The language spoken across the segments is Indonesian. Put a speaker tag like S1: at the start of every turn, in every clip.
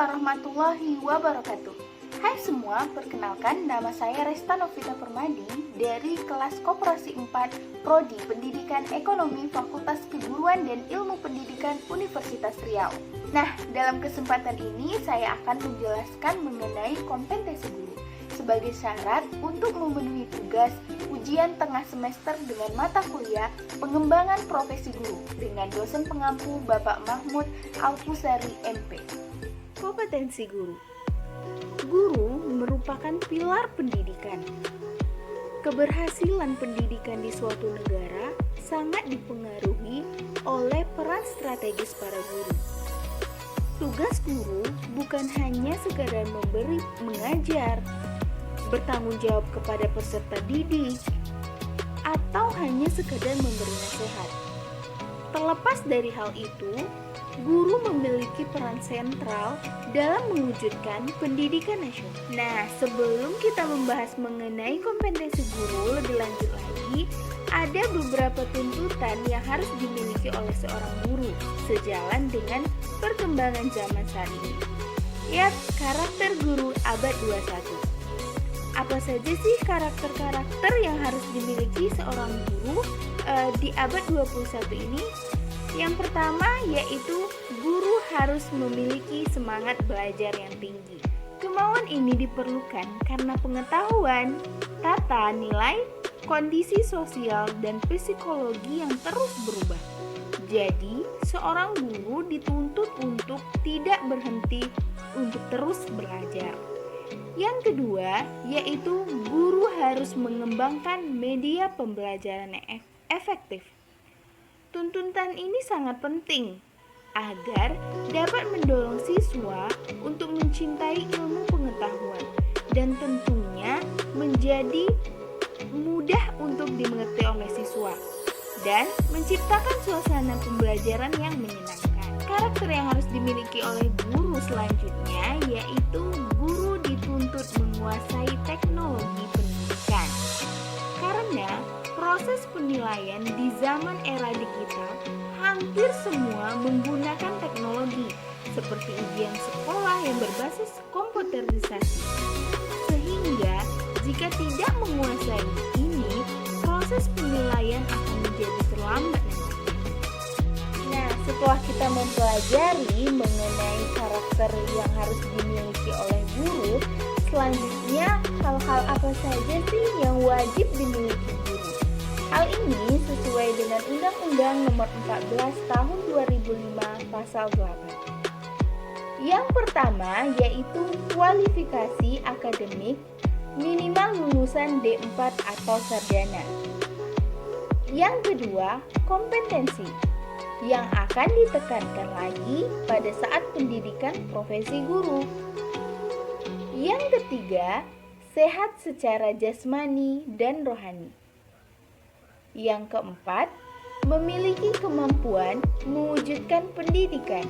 S1: warahmatullahi wabarakatuh. Hai semua, perkenalkan nama saya Resta Novita Permadi dari kelas Koperasi 4 Prodi Pendidikan Ekonomi Fakultas Keguruan dan Ilmu Pendidikan Universitas Riau. Nah, dalam kesempatan ini saya akan menjelaskan mengenai kompetensi guru sebagai syarat untuk memenuhi tugas ujian tengah semester dengan mata kuliah pengembangan profesi guru dengan dosen pengampu Bapak Mahmud Alfusari MP. Kompetensi guru. Guru merupakan pilar pendidikan. Keberhasilan pendidikan di suatu negara sangat dipengaruhi oleh peran strategis para guru. Tugas guru bukan hanya sekadar mengajar, bertanggung jawab kepada peserta didik, atau hanya sekadar memberi nasihat. Terlepas dari hal itu, guru memiliki peran sentral dalam mewujudkan pendidikan nasional. Nah, sebelum kita membahas mengenai kompetensi guru lebih lanjut lagi, ada beberapa tuntutan yang harus dimiliki oleh seorang guru sejalan dengan perkembangan zaman saat ini. Yap, karakter guru abad 21. Apa saja sih karakter-karakter yang harus dimiliki seorang guru di abad 21 ini? Yang pertama yaitu guru harus memiliki semangat belajar yang tinggi. Kemauan ini diperlukan karena pengetahuan, tata nilai, kondisi sosial, dan psikologi yang terus berubah. Jadi, seorang guru dituntut untuk tidak berhenti untuk terus belajar. Yang kedua, yaitu guru harus mengembangkan media pembelajaran yang efektif. Tuntutan ini sangat penting agar dapat mendorong siswa untuk mencintai ilmu pengetahuan dan tentunya menjadi mudah untuk dimengerti oleh siswa dan menciptakan suasana pembelajaran yang menyenangkan. Karakter yang harus dimiliki oleh guru selanjutnya yaitu guru dituntut menguasai teknologi pendidikan. Karena proses penilaian di zaman era digital hampir semua menggunakan teknologi seperti ujian sekolah yang berbasis komputerisasi. Sehingga jika tidak menguasai ini, proses penilaian akan menjadi terlambat nanti. Nah, setelah kita mempelajari mengenai karakter yang harus dimiliki oleh guru, selanjutnya hal-hal apa saja sih yang wajib dimiliki guru? Hal ini sesuai dengan Undang-Undang Nomor 14 Tahun 2005 Pasal 8. Yang pertama yaitu kualifikasi akademik minimal lulusan D4 atau sarjana. Yang kedua, kompetensi yang akan ditekankan lagi pada saat pendidikan profesi guru. Yang ketiga, sehat secara jasmani dan rohani. Yang keempat, memiliki kemampuan mewujudkan pendidikan.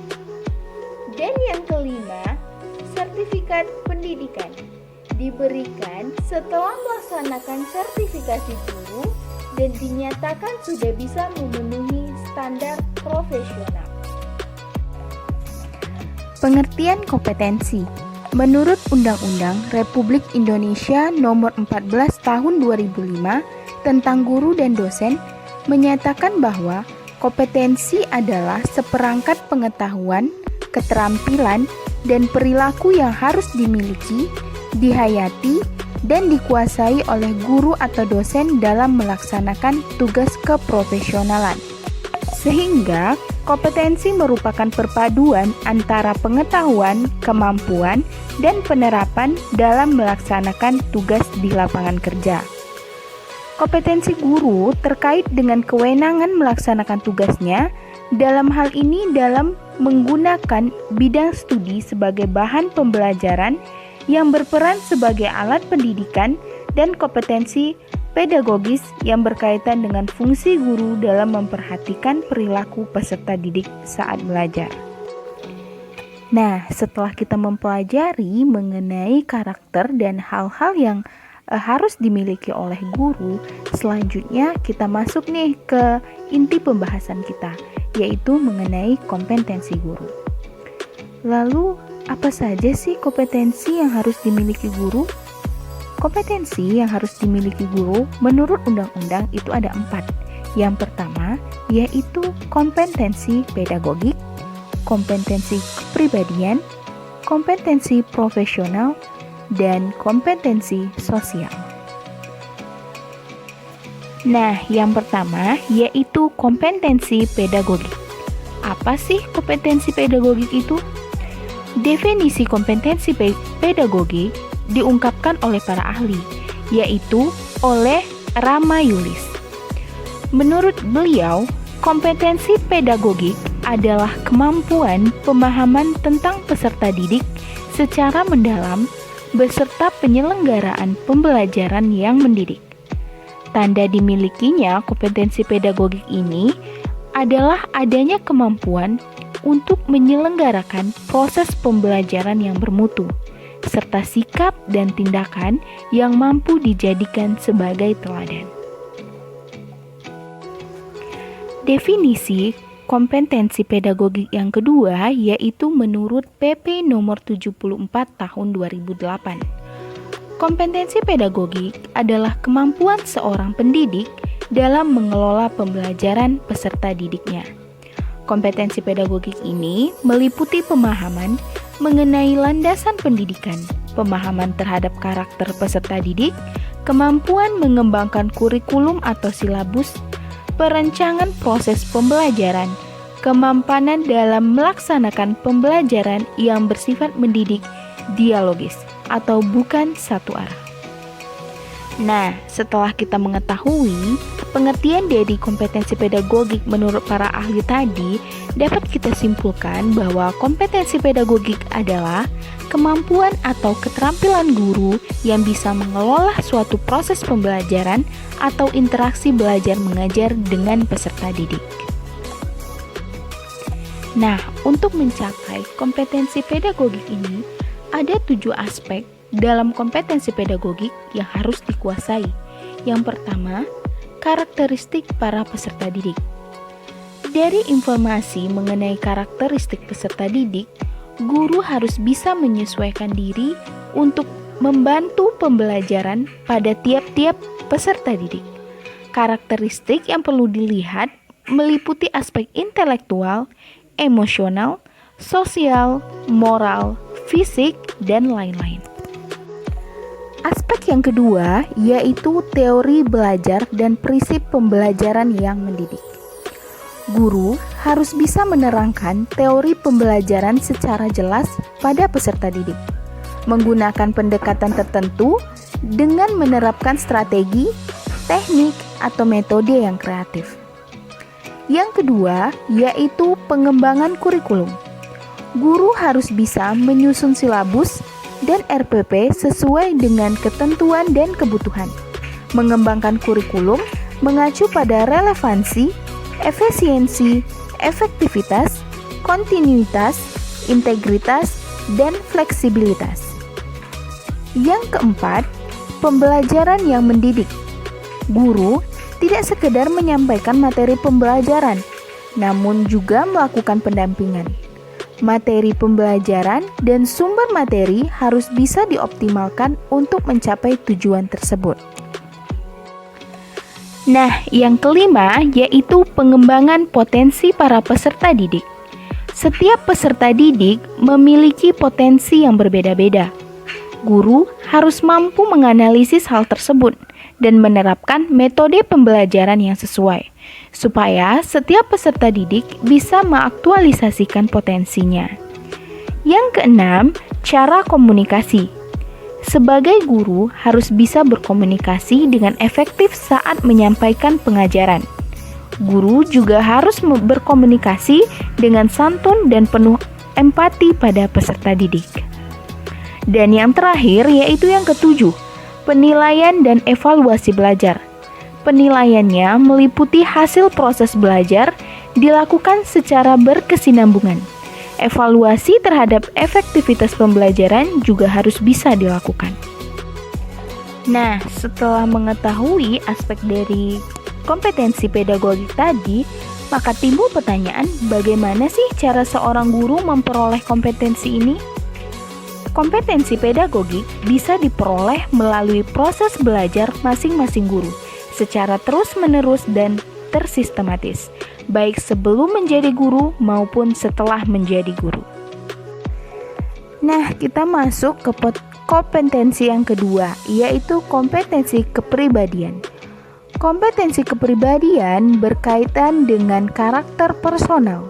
S1: Dan yang kelima, sertifikat pendidikan diberikan setelah melaksanakan sertifikasi guru dan dinyatakan sudah bisa memenuhi standar profesional. Pengertian kompetensi. Menurut Undang-Undang Republik Indonesia Nomor 14 Tahun 2005 tentang guru dan dosen menyatakan bahwa kompetensi adalah seperangkat pengetahuan, keterampilan, dan perilaku yang harus dimiliki, dihayati, dan dikuasai oleh guru atau dosen dalam melaksanakan tugas keprofesionalan. Sehingga kompetensi merupakan perpaduan antara pengetahuan, kemampuan, dan penerapan dalam melaksanakan tugas di lapangan kerja. Kompetensi guru terkait dengan kewenangan melaksanakan tugasnya, dalam hal ini dalam menggunakan bidang studi sebagai bahan pembelajaran yang berperan sebagai alat pendidikan dan kompetensi pedagogis yang berkaitan dengan fungsi guru dalam memperhatikan perilaku peserta didik saat belajar. Nah, setelah kita mempelajari mengenai karakter dan hal-hal yang harus dimiliki oleh guru, selanjutnya kita masuk nih ke inti pembahasan kita, yaitu mengenai kompetensi guru. Lalu Apa saja sih kompetensi yang harus dimiliki guru? Kompetensi yang harus dimiliki guru menurut undang-undang itu ada 4. Yang pertama yaitu kompetensi pedagogik, kompetensi kepribadian, kompetensi profesional, dan kompetensi sosial. Nah, yang pertama yaitu kompetensi pedagogik. Apa sih kompetensi pedagogik itu? Definisi kompetensi pedagogik diungkapkan oleh para ahli, yaitu oleh Rama Yulis. Menurut beliau, kompetensi pedagogik adalah kemampuan pemahaman tentang peserta didik secara mendalam beserta penyelenggaraan pembelajaran yang mendidik. Tanda dimilikinya kompetensi pedagogik ini adalah adanya kemampuan untuk menyelenggarakan proses pembelajaran yang bermutu, serta sikap dan tindakan yang mampu dijadikan sebagai teladan. Definisi kompetensi pedagogik yang kedua yaitu menurut PP nomor 74 tahun 2008. Kompetensi pedagogik adalah kemampuan seorang pendidik dalam mengelola pembelajaran peserta didiknya. Kompetensi pedagogik ini meliputi pemahaman mengenai landasan pendidikan, pemahaman terhadap karakter peserta didik, kemampuan mengembangkan kurikulum atau silabus, perencanaan proses pembelajaran, kemampanan dalam melaksanakan pembelajaran yang bersifat mendidik dialogis atau bukan satu arah. Nah, setelah kita mengetahui pengertian dari kompetensi pedagogik menurut para ahli tadi, dapat kita simpulkan bahwa kompetensi pedagogik adalah kemampuan atau keterampilan guru yang bisa mengelola suatu proses pembelajaran atau interaksi belajar mengajar dengan peserta didik. Nah, untuk mencapai kompetensi pedagogik ini, ada 7 aspek dalam kompetensi pedagogik yang harus dikuasai. Yang pertama, karakteristik para peserta didik. Dari informasi mengenai karakteristik peserta didik, guru harus bisa menyesuaikan diri untuk membantu pembelajaran pada tiap-tiap peserta didik. Karakteristik yang perlu dilihat meliputi aspek intelektual, emosional, sosial, moral, fisik, dan lain-lain. Aspek yang kedua yaitu teori belajar dan prinsip pembelajaran yang mendidik. Guru harus bisa menerangkan teori pembelajaran secara jelas pada peserta didik, menggunakan pendekatan tertentu dengan menerapkan strategi, teknik, atau metode yang kreatif. Yang kedua yaitu pengembangan kurikulum. Guru harus bisa menyusun silabus dan RPP sesuai dengan ketentuan dan kebutuhan, mengembangkan kurikulum mengacu pada relevansi, efisiensi, efektivitas, kontinuitas, integritas, dan fleksibilitas. Yang keempat, pembelajaran yang mendidik. Guru tidak sekedar menyampaikan materi pembelajaran, namun juga melakukan pendampingan. Materi pembelajaran dan sumber materi harus bisa dioptimalkan untuk mencapai tujuan tersebut. Nah, yang kelima yaitu pengembangan potensi para peserta didik. Setiap peserta didik memiliki potensi yang berbeda-beda. Guru harus mampu menganalisis hal tersebut dan menerapkan metode pembelajaran yang sesuai, supaya setiap peserta didik bisa mengaktualisasikan potensinya. Yang keenam, cara komunikasi. Sebagai guru harus bisa berkomunikasi dengan efektif saat menyampaikan pengajaran. Guru juga harus berkomunikasi dengan santun dan penuh empati pada peserta didik. Dan yang terakhir yaitu yang ketujuh, penilaian dan evaluasi belajar. Penilaiannya meliputi hasil proses belajar dilakukan secara berkesinambungan. Evaluasi terhadap efektivitas pembelajaran juga harus bisa dilakukan. Nah, setelah mengetahui aspek dari kompetensi pedagogik tadi, maka timbul pertanyaan, bagaimana sih cara seorang guru memperoleh kompetensi ini? Kompetensi pedagogik bisa diperoleh melalui proses belajar masing-masing guru secara terus-menerus dan tersistematis, baik sebelum menjadi guru maupun setelah menjadi guru. Nah, kita masuk ke kompetensi yang kedua, yaitu kompetensi kepribadian. Kompetensi kepribadian berkaitan dengan karakter personal.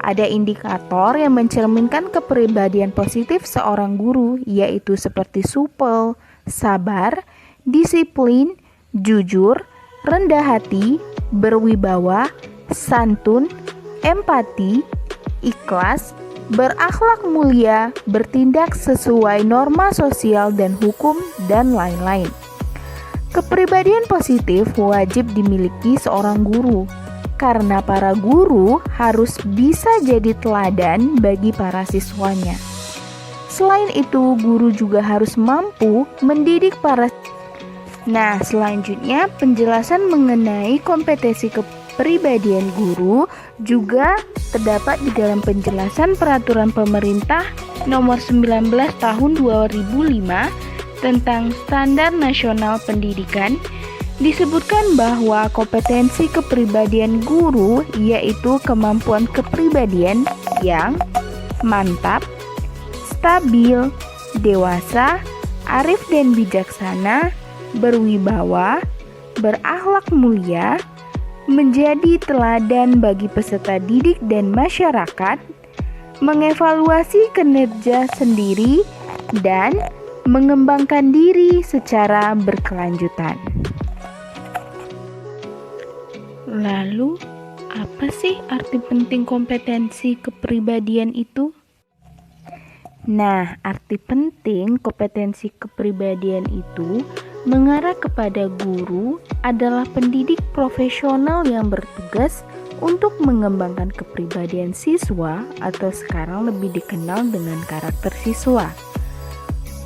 S1: Ada indikator yang mencerminkan kepribadian positif seorang guru, yaitu seperti supel, sabar, disiplin, jujur, rendah hati, berwibawa, santun, empati, ikhlas, berakhlak mulia, bertindak sesuai norma sosial dan hukum, dan lain-lain. Kepribadian positif wajib dimiliki seorang guru, karena para guru harus bisa jadi teladan bagi para siswanya. Selain itu, guru juga harus mampu mendidik para. Nah, selanjutnya penjelasan mengenai kompetensi kepribadian guru juga terdapat di dalam penjelasan Peraturan Pemerintah Nomor 19 Tahun 2005 tentang Standar Nasional Pendidikan. Disebutkan bahwa kompetensi kepribadian guru yaitu kemampuan kepribadian yang mantap, stabil, dewasa, arif dan bijaksana, berwibawa, berakhlak mulia, menjadi teladan bagi peserta didik dan masyarakat, mengevaluasi kinerja sendiri, dan mengembangkan diri secara berkelanjutan. Lalu, apa sih arti penting kompetensi kepribadian itu? Nah, arti penting kompetensi kepribadian itu mengarah kepada guru adalah pendidik profesional yang bertugas untuk mengembangkan kepribadian siswa atau sekarang lebih dikenal dengan karakter siswa.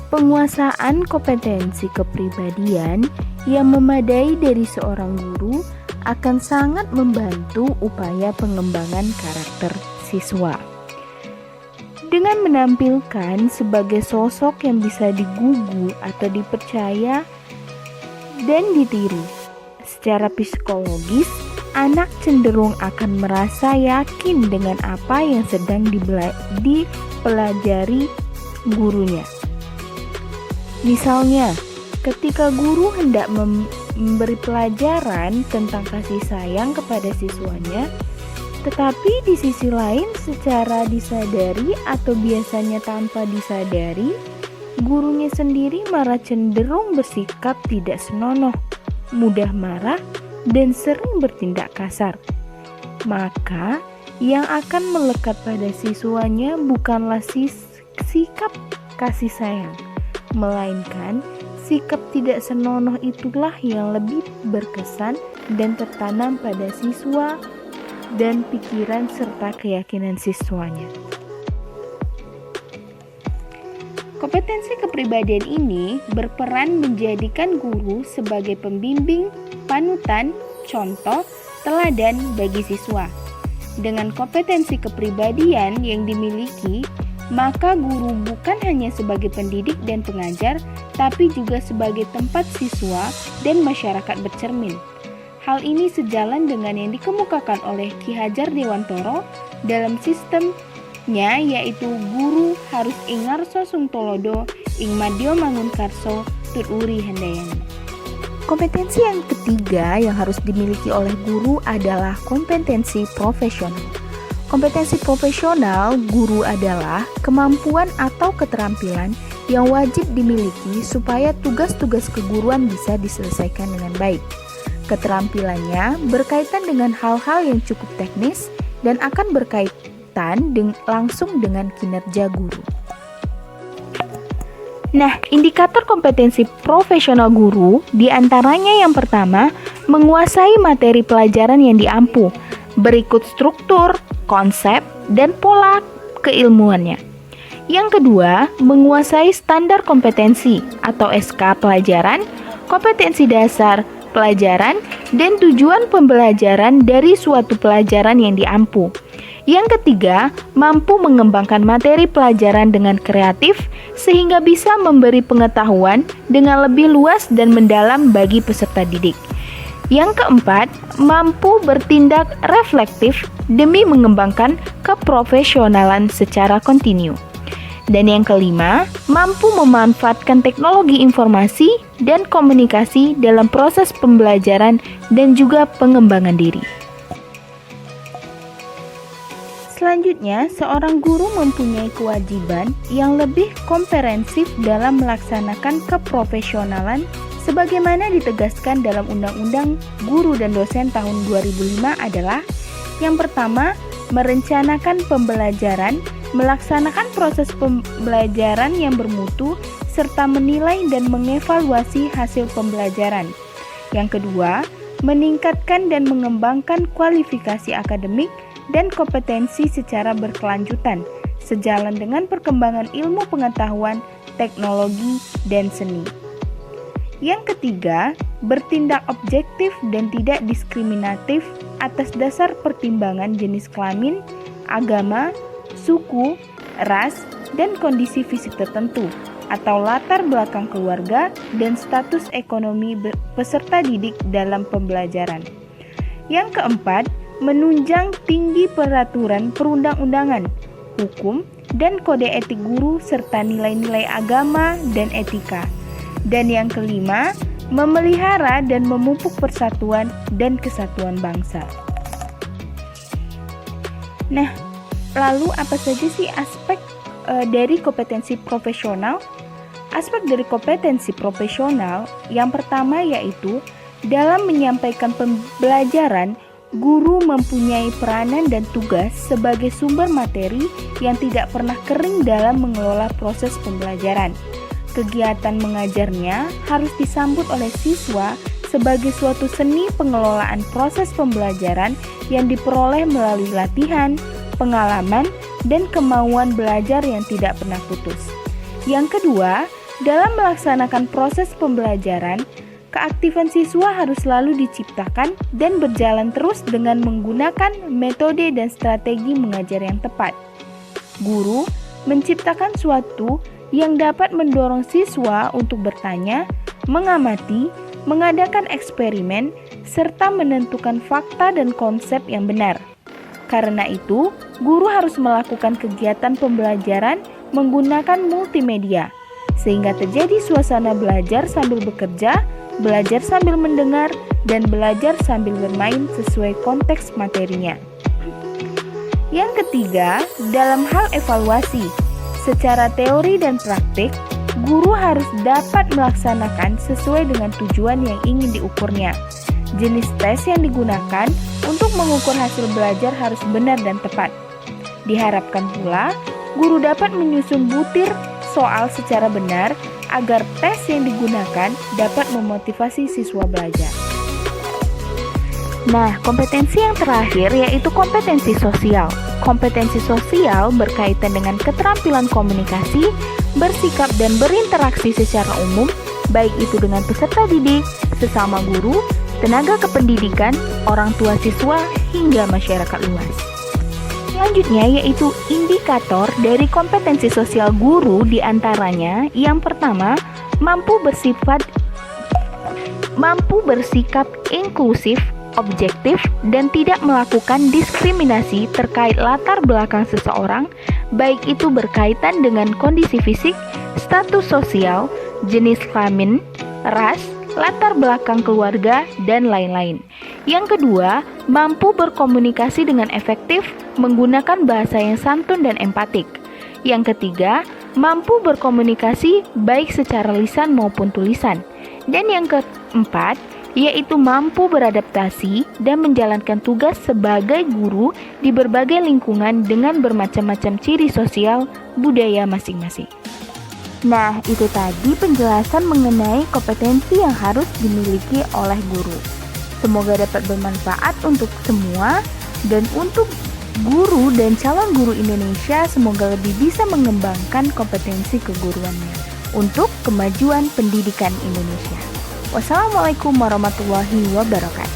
S1: Penguasaan kompetensi kepribadian yang memadai dari seorang guru akan sangat membantu upaya pengembangan karakter siswa. Dengan menampilkan sebagai sosok yang bisa digugu atau dipercaya dan ditiru, secara psikologis anak cenderung akan merasa yakin dengan apa yang sedang dipelajari gurunya. Misalnya, ketika guru hendak memberi pelajaran tentang kasih sayang kepada siswanya, tetapi di sisi lain secara disadari atau biasanya tanpa disadari, gurunya sendiri malah cenderung bersikap tidak senonoh, mudah marah, dan sering bertindak kasar. Maka, yang akan melekat pada siswanya bukanlah sikap kasih sayang, melainkan sikap tidak senonoh itulah yang lebih berkesan dan tertanam pada siswa dan pikiran serta keyakinan siswanya. Kompetensi kepribadian ini berperan menjadikan guru sebagai pembimbing, panutan, contoh, teladan bagi siswa. Dengan kompetensi kepribadian yang dimiliki, maka guru bukan hanya sebagai pendidik dan pengajar, tapi juga sebagai tempat siswa dan masyarakat bercermin. Hal ini sejalan dengan yang dikemukakan oleh Ki Hajar Dewantoro dalam sistemnya, yaitu guru harus ing ngarsa sung tulodo, ing madya mangunkarso tut uri handayani. Kompetensi yang ketiga yang harus dimiliki oleh guru adalah kompetensi profesional. Kompetensi profesional guru adalah kemampuan atau keterampilan yang wajib dimiliki supaya tugas-tugas keguruan bisa diselesaikan dengan baik. Keterampilannya berkaitan dengan hal-hal yang cukup teknis dan akan berkaitan langsung dengan kinerja guru. Nah, indikator kompetensi profesional guru diantaranya yang pertama, menguasai materi pelajaran yang diampu, berikut struktur, konsep, dan pola keilmuannya. Yang kedua, menguasai standar kompetensi atau SK pelajaran, kompetensi dasar pelajaran, dan tujuan pembelajaran dari suatu pelajaran yang diampu. Yang ketiga, mampu mengembangkan materi pelajaran dengan kreatif sehingga bisa memberi pengetahuan dengan lebih luas dan mendalam bagi peserta didik. Yang keempat, mampu bertindak reflektif demi mengembangkan keprofesionalan secara kontinu. Dan yang kelima, mampu memanfaatkan teknologi informasi dan komunikasi dalam proses pembelajaran dan juga pengembangan diri. Selanjutnya, seorang guru mempunyai kewajiban yang lebih komprehensif dalam melaksanakan keprofesionalan sebagaimana ditegaskan dalam Undang-Undang Guru dan Dosen tahun 2005 adalah yang pertama, merencanakan pembelajaran, melaksanakan proses pembelajaran yang bermutu, serta menilai dan mengevaluasi hasil pembelajaran. Yang kedua, meningkatkan dan mengembangkan kualifikasi akademik dan kompetensi secara berkelanjutan, sejalan dengan perkembangan ilmu pengetahuan, teknologi, dan seni. Yang ketiga, bertindak objektif dan tidak diskriminatif atas dasar pertimbangan jenis kelamin, agama, suku, ras, dan kondisi fisik tertentu, atau latar belakang keluarga dan status ekonomi peserta didik dalam pembelajaran. Yang keempat, menunjang tinggi peraturan perundang-undangan, hukum, dan kode etik guru serta nilai-nilai agama dan etika. Dan yang kelima, memelihara dan memupuk persatuan dan kesatuan bangsa. Nah, lalu apa saja sih aspek dari kompetensi profesional? Aspek dari kompetensi profesional yang pertama yaitu dalam menyampaikan pembelajaran, guru mempunyai peranan dan tugas sebagai sumber materi yang tidak pernah kering dalam mengelola proses pembelajaran. Kegiatan mengajarnya harus disambut oleh siswa sebagai suatu seni pengelolaan proses pembelajaran yang diperoleh melalui latihan, pengalaman, dan kemauan belajar yang tidak pernah putus. Yang kedua, dalam melaksanakan proses pembelajaran, keaktifan siswa harus selalu diciptakan dan berjalan terus dengan menggunakan metode dan strategi mengajar yang tepat. Guru menciptakan suatu yang dapat mendorong siswa untuk bertanya, mengamati, mengadakan eksperimen, serta menentukan fakta dan konsep yang benar. Karena itu, guru harus melakukan kegiatan pembelajaran menggunakan multimedia, sehingga terjadi suasana belajar sambil bekerja, belajar sambil mendengar, dan belajar sambil bermain sesuai konteks materinya. Yang ketiga, dalam hal evaluasi, secara teori dan praktik, guru harus dapat melaksanakan sesuai dengan tujuan yang ingin diukurnya. Jenis tes yang digunakan untuk mengukur hasil belajar harus benar dan tepat. Diharapkan pula, guru dapat menyusun butir soal secara benar agar tes yang digunakan dapat memotivasi siswa belajar. Nah, kompetensi yang terakhir yaitu kompetensi sosial. Kompetensi sosial berkaitan dengan keterampilan komunikasi, bersikap dan berinteraksi secara umum, baik itu dengan peserta didik, sesama guru, tenaga kependidikan, orang tua siswa, hingga masyarakat luas. Selanjutnya yaitu indikator dari kompetensi sosial guru diantaranya yang pertama, mampu bersikap inklusif, objektif, dan tidak melakukan diskriminasi terkait latar belakang seseorang, baik itu berkaitan dengan kondisi fisik, status sosial, jenis kelamin, ras, latar belakang keluarga, dan lain-lain. Yang kedua, mampu berkomunikasi dengan efektif menggunakan bahasa yang santun dan empatik. Yang ketiga, mampu berkomunikasi baik secara lisan maupun tulisan. Dan yang keempat, yaitu mampu beradaptasi dan menjalankan tugas sebagai guru di berbagai lingkungan dengan bermacam-macam ciri sosial budaya masing-masing. Nah, itu tadi penjelasan mengenai kompetensi yang harus dimiliki oleh guru. Semoga dapat bermanfaat untuk semua dan untuk guru dan calon guru Indonesia semoga lebih bisa mengembangkan kompetensi keguruannya untuk kemajuan pendidikan Indonesia. Wassalamualaikum warahmatullahi wabarakatuh.